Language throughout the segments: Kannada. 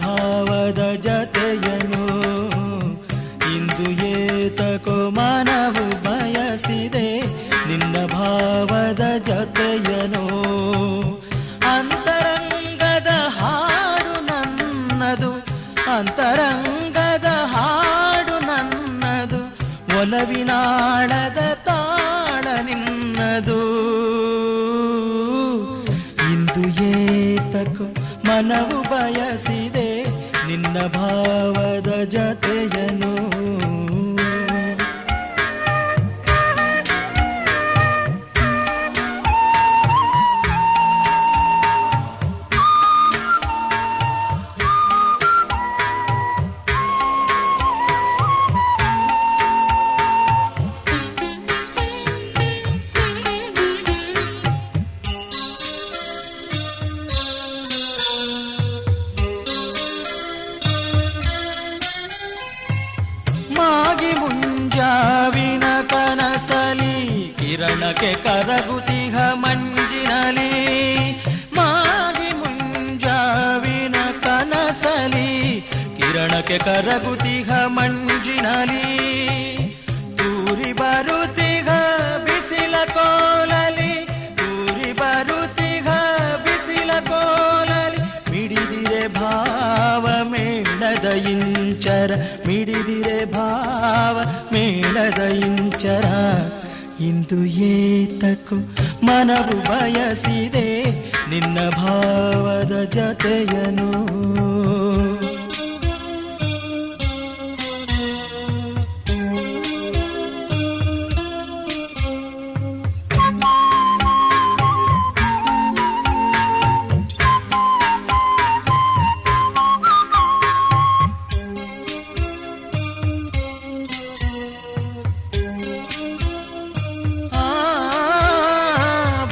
ಭಾವದ ಜತೆಯನು ಇಂದು ಏತಕೋ ಮನವು ಬಯಸಿದೆ ನಿನ್ನ ಭಾವದ ಜತೆಯನು. ಅಂತರಂಗದ ಹಾಡು ನನ್ನದು, ಅಂತರಂಗದ ಹಾಡು ನನ್ನದು, ಒಲವಿನಾಳದ ತಾಳ ನಿನ್ನದು. ಇಂದು ಏತಕೋ ಮನವು ಬಯಸಿದೆ ನಿನ್ನ ಭಾವದ ಜತೆಯನು. ಮಾಗಿ ಮುಂಜಾವಿನ ಕನಸಲಿ ಕಿರಣಕ್ಕೆ ಕರಗುತಿಹ ಮಂಜಿನಲಿ, ಮಾಗಿ ಮುಂಜಾವಿನ ಕನಸಲಿ ಕಿರಣಕ್ಕೆ ಕರಗುತಿಹ ಮಂಜಿನಲಿ, ತೂರಿ ಬರುತಿಹ ಬಿಸಿಲ ಕೋಲಲಿ, ತೂರಿ ಬರುತಿಹ ಬಿಸಿಲ ಕೋಲಲಿ, ಮಿಡಿದಿರೆ ಭಾವ ಮೇಳದ ಇಂಚರ, ಮಿಡಿದಿರೆ ಭಾವ ಮೇಳದ ಇಂಚರ. ಇಂದು ಏತಕೋ ಮನವು ಬಯಸಿದೆ ನಿನ್ನ ಭಾವದ ಜತೆಯನು.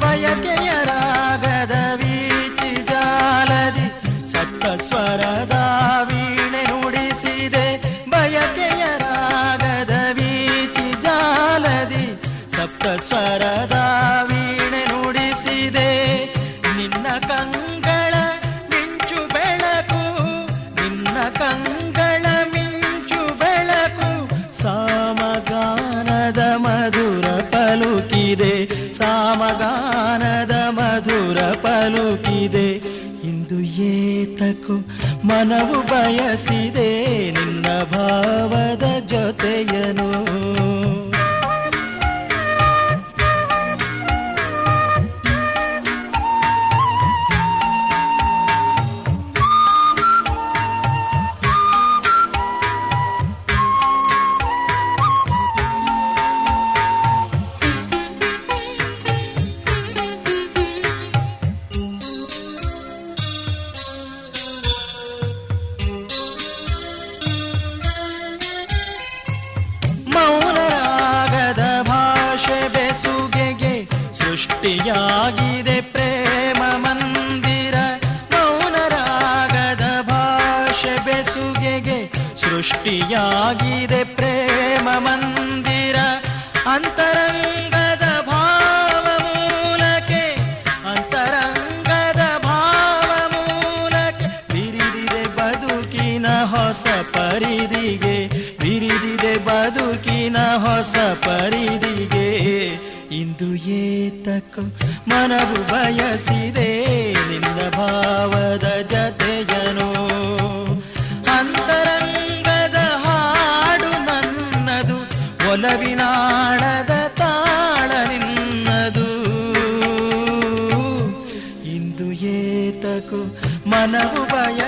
ಬಯಕೆಯ ರಾಗದ ವೀಚಿ ಜಾಲದಿ ಸಪ್ತ ಸ್ವರದ ವೀಣೆ ನುಡಿಸಿದೆ, ಬಯಕೆಯ ರಾಗದ ವೀಚಿ ಜಾಲದಿ ಸಪ್ತ ಸ್ವರದ ವೀಣೆ ನುಡಿಸಿದೆ. ನಿನ್ನ ಕಂಗಳ ಮಿಂಚು ಬೆಳಕು, ನಿನ್ನ ಕಂಗಳ ಮಿಂಚು ಬೆಳಕು, ಸಾಮಗಾನದ ಮಧುರ ಪಲುಕಿದೆ, ಸಾಮಗಾನದ ಮಧುರ ಪಲುಕಿದೆ. ಇಂದು ಏತಕೋ ಮನವು ಬಯಸಿದೆ ನಿನ್ನ ಭಾವದ ಜೊತೆಯನು. ಮೌನರಾಗದ ಭಾಷೆ ಬೆಸುಗೆಗೆ ಸೃಷ್ಟಿಯಾಗಿದೆ ಪ್ರೇಮ ಮಂದಿರ, ಮೌನರಾಗದ ಭಾಷೆ ಬೆಸುಗೆಗೆ ಸೃಷ್ಟಿಯಾಗಿದೆ ಪ್ರೇಮ ಮಂದಿರ. ಅಂತರಂಗದ ಭಾವ ಮೂಲಕ್ಕೆ, ಅಂತರಂಗದ ಭಾವ ಮೂಲಕ್ಕೆ ಬಿರಿದಿದೆ ಬದುಕಿನ ಹೊಸ ಪರಿದಿಗೆ, ಬಿರಿದಿದೆ ಬದುಕಿನ ಹೊಸ ಪರಿದಿಗೆ. ಇಂದು ಏತಕೋ ಮನವು ಬಯಸಿದೆ ನಿನ್ನ ಭಾವದ ಜತೆಯನು. ಅಂತರಂಗದ ಹಾಡು ನನ್ನದು, ಒಲವಿನಾಳದ ತಾಳ ನಿನ್ನದು. ಇಂದು ಏತಕೋ ಮನವು ಬಯ